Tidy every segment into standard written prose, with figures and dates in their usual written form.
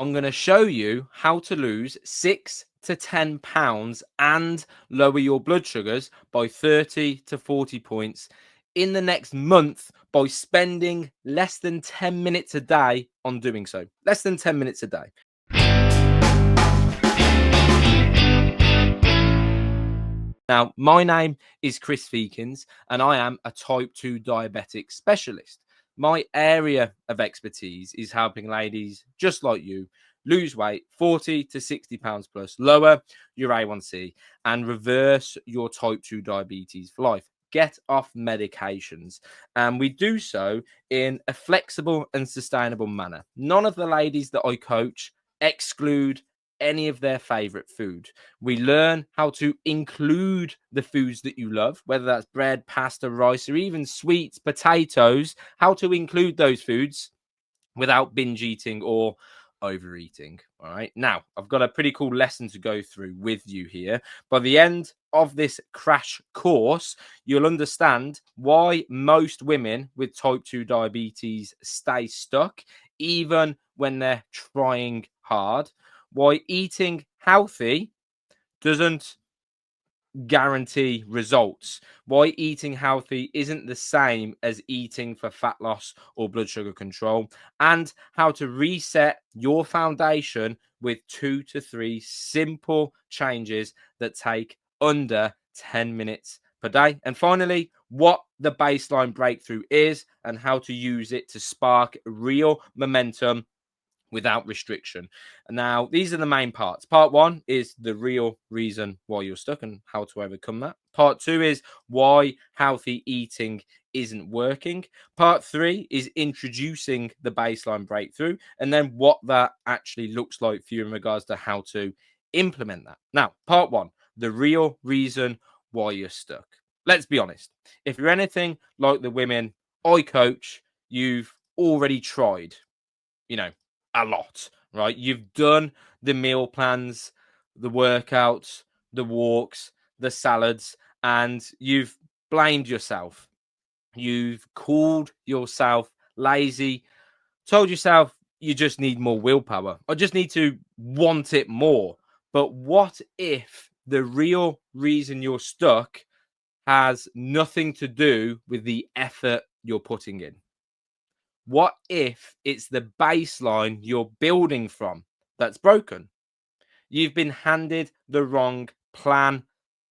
I'm going to show you how to lose 6 to 10 pounds and lower your blood sugars by 30 to 40 points in the next month by spending less than 10 minutes a day on doing so. Less than 10 minutes a day. Now, my name is Chris Feekins, and I am a type 2 diabetic specialist. My area of expertise is helping ladies just like you lose weight 40 to 60 pounds plus, lower your A1C, and reverse your type 2 diabetes for life. Get off medications. And we do so in a flexible and sustainable manner. None of the ladies that I coach exclude any of their favorite food. We learn how to include the foods that you love, whether that's bread, pasta, rice, or even sweets, potatoes, how to include those foods without binge eating or overeating. All right. Now, I've got a pretty cool lesson to go through with you here. By the end of this crash course, you'll understand why most women with type 2 diabetes stay stuck, even when they're trying hard, why eating healthy doesn't guarantee results, why eating healthy isn't the same as eating for fat loss or blood sugar control, and how to reset your foundation with 2 to 3 simple changes that take under 10 minutes per day. And finally, what the baseline breakthrough is and how to use it to spark real momentum without restriction. Now, these are the main parts. Part 1 is the real reason why you're stuck and how to overcome that. Part 2 is why healthy eating isn't working. Part 3 is introducing the baseline breakthrough and then what that actually looks like for you in regards to how to implement that. Now, part 1, the real reason why you're stuck. Let's be honest. If you're anything like the women I coach, you've already tried, a lot, right? You've done the meal plans, the workouts, the walks, the salads, and you've blamed yourself. You've called yourself lazy, told yourself you just need more willpower. I just need to want it more. But what if the real reason you're stuck has nothing to do with the effort you're putting in? What if it's the baseline you're building from that's broken? You've been handed the wrong plan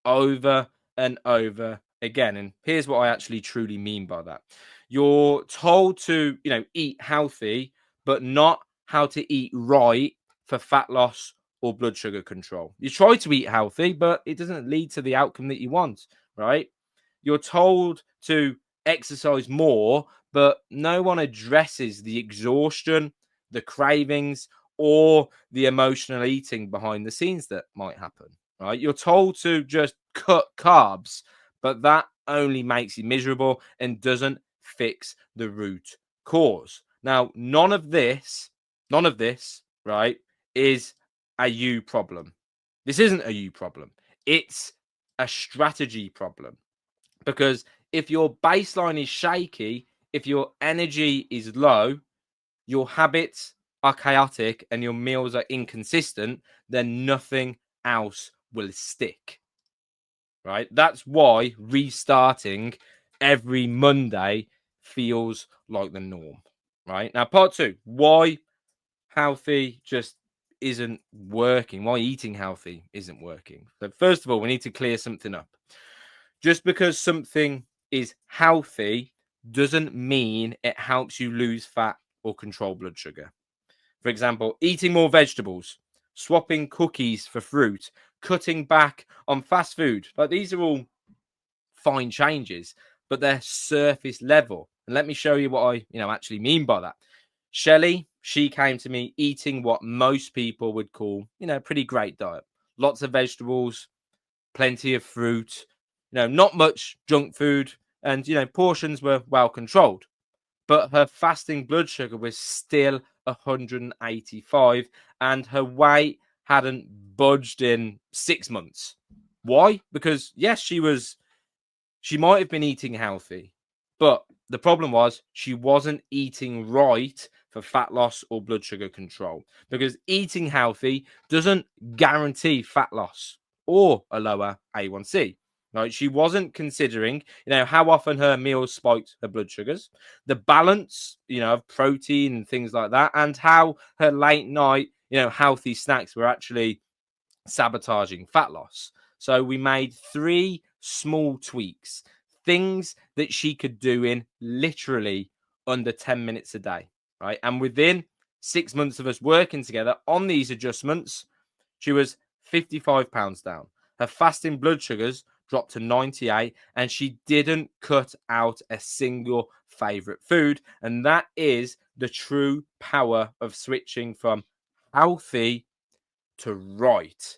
over and over again. And here's what I actually truly mean by that. You're told to, eat healthy, but not how to eat right for fat loss or blood sugar control. You try to eat healthy, but it doesn't lead to the outcome that you want, right? You're told to exercise more, but no one addresses the exhaustion, the cravings, or the emotional eating behind the scenes that might happen, right? You're told to just cut carbs, but that only makes you miserable and doesn't fix the root cause. Now, none of this, right, is a you problem. This isn't a you problem. It's a strategy problem. Because if your baseline is shaky, if your energy is low, your habits are chaotic, and your meals are inconsistent, then nothing else will stick. Right? That's why restarting every Monday feels like the norm. Right? Now, part 2, why healthy just isn't working, why eating healthy isn't working. So first of all, we need to clear something up. Just because something is healthy doesn't mean it helps you lose fat or control blood sugar. For example, eating more vegetables, swapping cookies for fruit, cutting back on fast food. Like, these are all fine changes, but they're surface level. And let me show you what I, actually mean by that. Shelley, she came to me eating what most people would call, a pretty great diet. Lots of vegetables, plenty of fruit, not much junk food, and, portions were well controlled. But her fasting blood sugar was still 185, and her weight hadn't budged in 6 months. Why? Because, yes, she might have been eating healthy, but the problem was she wasn't eating right for fat loss or blood sugar control, because eating healthy doesn't guarantee fat loss or a lower A1C. Right? She wasn't considering, how often her meals spiked her blood sugars, the balance, of protein and things like that, and how her late night, healthy snacks were actually sabotaging fat loss. So we made 3 small tweaks, things that she could do in literally under 10 minutes a day, right? And within 6 months of us working together on these adjustments, she was 55 pounds down. Her fasting blood sugars dropped to 98, and she didn't cut out a single favorite food. And that is the true power of switching from healthy to right.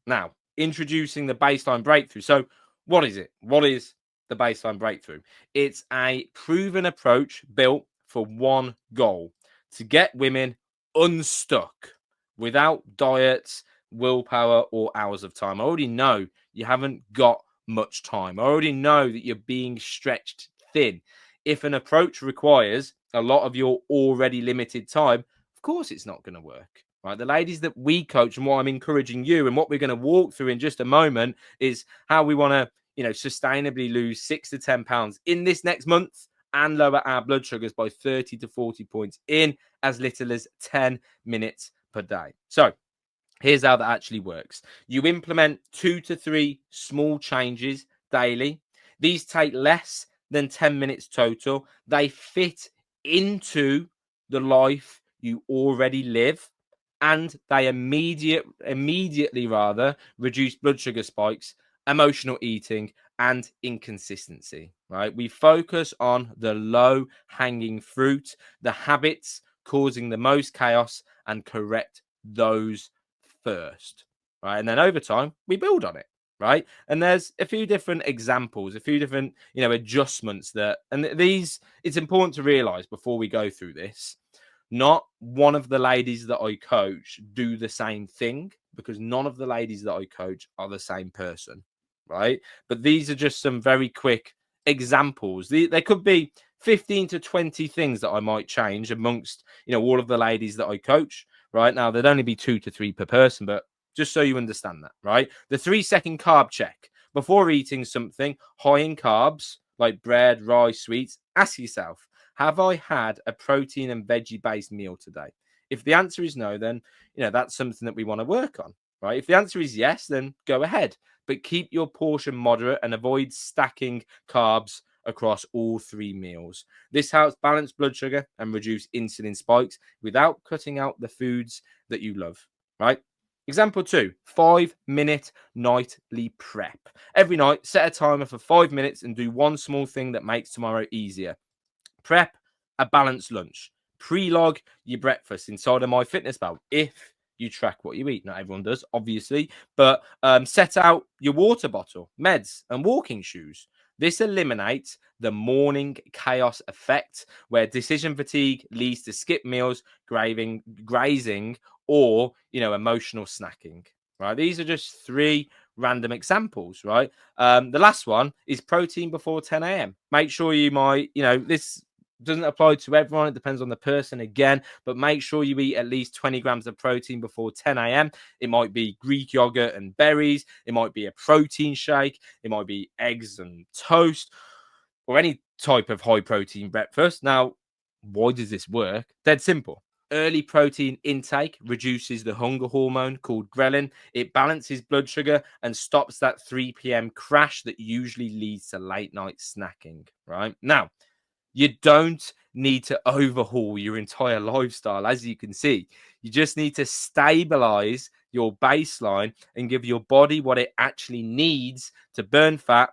Now, introducing the baseline breakthrough. So, what is it? What is the baseline breakthrough? It's a proven approach built for one goal: to get women unstuck without diets, willpower, or hours of time. I already know you haven't got much time. I already know that you're being stretched thin. If an approach requires a lot of your already limited time, of course it's not going to work. Right, the ladies that we coach, and what I'm encouraging you, and what we're going to walk through in just a moment, is how we want to, sustainably lose 6 to 10 pounds in this next month and lower our blood sugars by 30 to 40 points in as little as 10 minutes per day. So here's how that actually works. You implement 2 to 3 small changes daily. These take less than 10 minutes total. They fit into the life you already live, and they immediately reduce blood sugar spikes, emotional eating, and inconsistency. Right? We focus on the low hanging fruit, the habits causing the most chaos, and correct those first. Right? And then over time, we build on it. Right? And there's a few different examples, a few different, adjustments these, it's important to realize before we go through this. Not one of the ladies that I coach do the same thing, because none of the ladies that I coach are the same person, right? But these are just some very quick examples. There could be 15 to 20 things that I might change amongst, all of the ladies that I coach. Right now, there'd only be 2 to 3 per person, but just so you understand that, right? The 3-second carb check before eating something high in carbs like bread, rice, sweets. Ask yourself, have I had a protein and veggie based meal today? If the answer is no, then that's something that we want to work on, right? If the answer is yes, then go ahead, but keep your portion moderate and avoid stacking carbs across all 3 meals. This helps balance blood sugar and reduce insulin spikes without cutting out the foods that you love, right? Example 2, 5-minute nightly prep. Every night, set a timer for 5 minutes and do one small thing that makes tomorrow easier. Prep a balanced lunch. Pre-log your breakfast inside of MyFitnessPal if you track what you eat. Not everyone does, obviously, but set out your water bottle, meds, and walking shoes. This eliminates the morning chaos effect, where decision fatigue leads to skip meals, grazing, or emotional snacking. Right? These are just 3 random examples, right? The last one is protein before 10 a.m. Make sure this doesn't apply to everyone. It depends on the person again, but make sure you eat at least 20 grams of protein before 10 a.m. It might be Greek yogurt and berries. It might be a protein shake. It might be eggs and toast, or any type of high protein breakfast. Now, why does this work? Dead simple. Early protein intake reduces the hunger hormone called ghrelin. It balances blood sugar and stops that 3 p.m. crash that usually leads to late night snacking, right? Now, you don't need to overhaul your entire lifestyle, as you can see. You just need to stabilize your baseline and give your body what it actually needs to burn fat,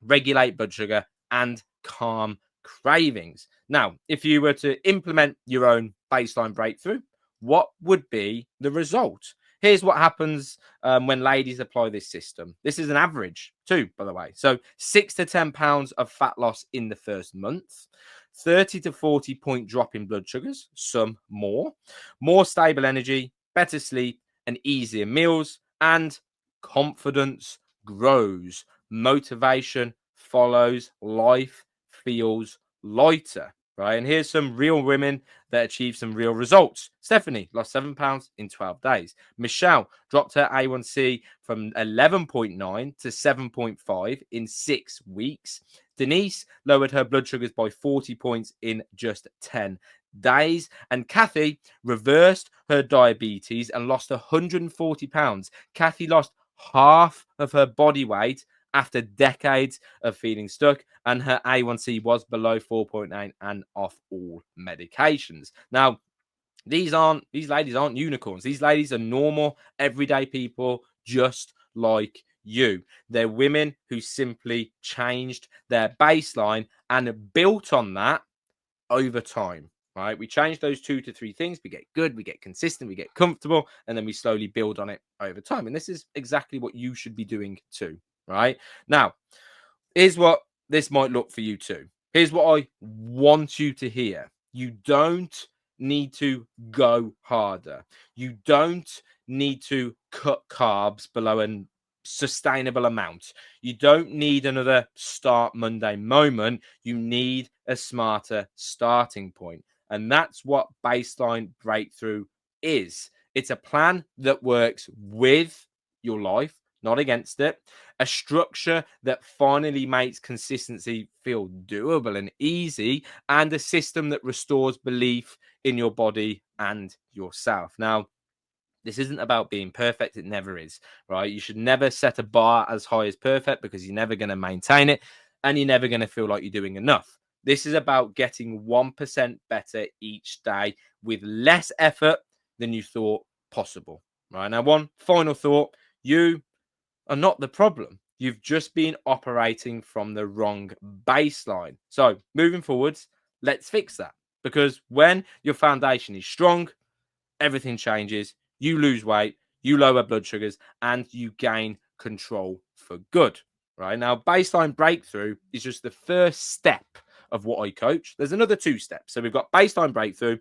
regulate blood sugar, and calm cravings. Now, if you were to implement your own baseline breakthrough, what would be the result? Here's what happens when ladies apply this system. This is an average too, by the way. So 6 to 10 pounds of fat loss in the first month, 30 to 40 point drop in blood sugars, some more stable energy, better sleep, and easier meals, and confidence grows. Motivation follows. Life feels lighter. right? And here's some real women that achieved some real results. Stephanie lost 7 pounds in 12 days. Michelle dropped her A1C from 11.9 to 7.5 in 6 weeks. Denise lowered her blood sugars by 40 points in just 10 days. And Kathy reversed her diabetes and lost 140 pounds. Kathy lost half of her body weight after decades of feeling stuck, and her A1C was below 4.9 and off all medications. Now, these ladies aren't unicorns. These ladies are normal, everyday people just like you. They're women who simply changed their baseline and built on that over time. Right? We change those 2 to 3 things. We get good, we get consistent, we get comfortable, and then we slowly build on it over time. And this is exactly what you should be doing too. Right? Now, here's what this might look for you too. Here's what I want you to hear. You don't need to go harder. You don't need to cut carbs below a sustainable amount. You don't need another start Monday moment. You need a smarter starting point. And that's what baseline breakthrough is. It's a plan that works with your life, not against it. A structure that finally makes consistency feel doable and easy, and a system that restores belief in your body and yourself. Now, this isn't about being perfect. It never is, right? You should never set a bar as high as perfect, because you're never going to maintain it and you're never going to feel like you're doing enough. This is about getting 1% better each day with less effort than you thought possible, right? Now, one final thought: you are not the problem. You've just been operating from the wrong baseline. So moving forwards, let's fix that. Because when your foundation is strong, everything changes. You lose weight, you lower blood sugars, and you gain control for good. Right? Now, baseline breakthrough is just the first step of what I coach. There's another 2 steps. So we've got baseline breakthrough.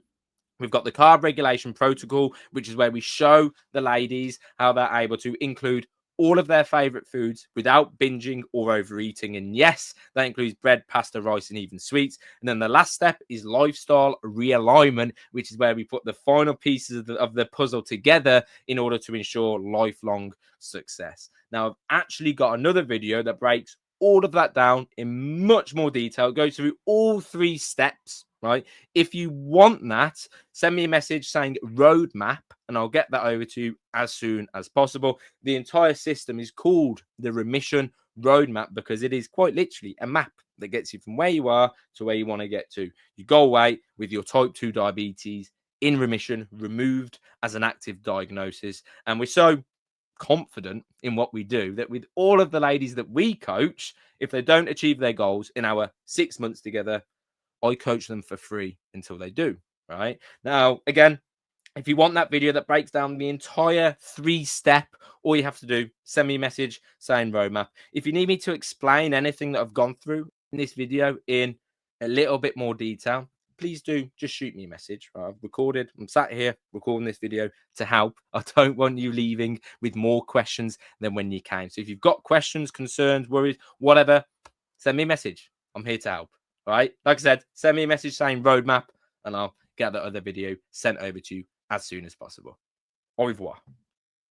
We've got the carb regulation protocol, which is where we show the ladies how they're able to include all of their favorite foods without binging or overeating. And yes, that includes bread, pasta, rice, and even sweets. And then the last step is lifestyle realignment, which is where we put the final pieces of the puzzle together in order to ensure lifelong success. Now, I've actually got another video that breaks all of that down in much more detail. It goes through all 3 steps, right? If you want that, send me a message saying roadmap, and I'll get that over to you as soon as possible. The entire system is called the Remission Roadmap because it is quite literally a map that gets you from where you are to where you want to get to. Your goal weight with your type 2 diabetes in remission, removed as an active diagnosis. And we're so confident in what we do that with all of the ladies that we coach, if they don't achieve their goals in our 6 months together, I coach them for free until they do. Right now, again, if you want that video that breaks down the entire 3-step, all you have to do, send me a message saying roadmap. If you need me to explain anything that I've gone through in this video in a little bit more detail, please do just shoot me a message. I'm sat here recording this video to help. I don't want you leaving with more questions than when you came. So if you've got questions, concerns, worries, whatever, send me a message. I'm here to help. All right. Like I said, send me a message saying roadmap, and I'll get that other video sent over to you as soon as possible. Au revoir.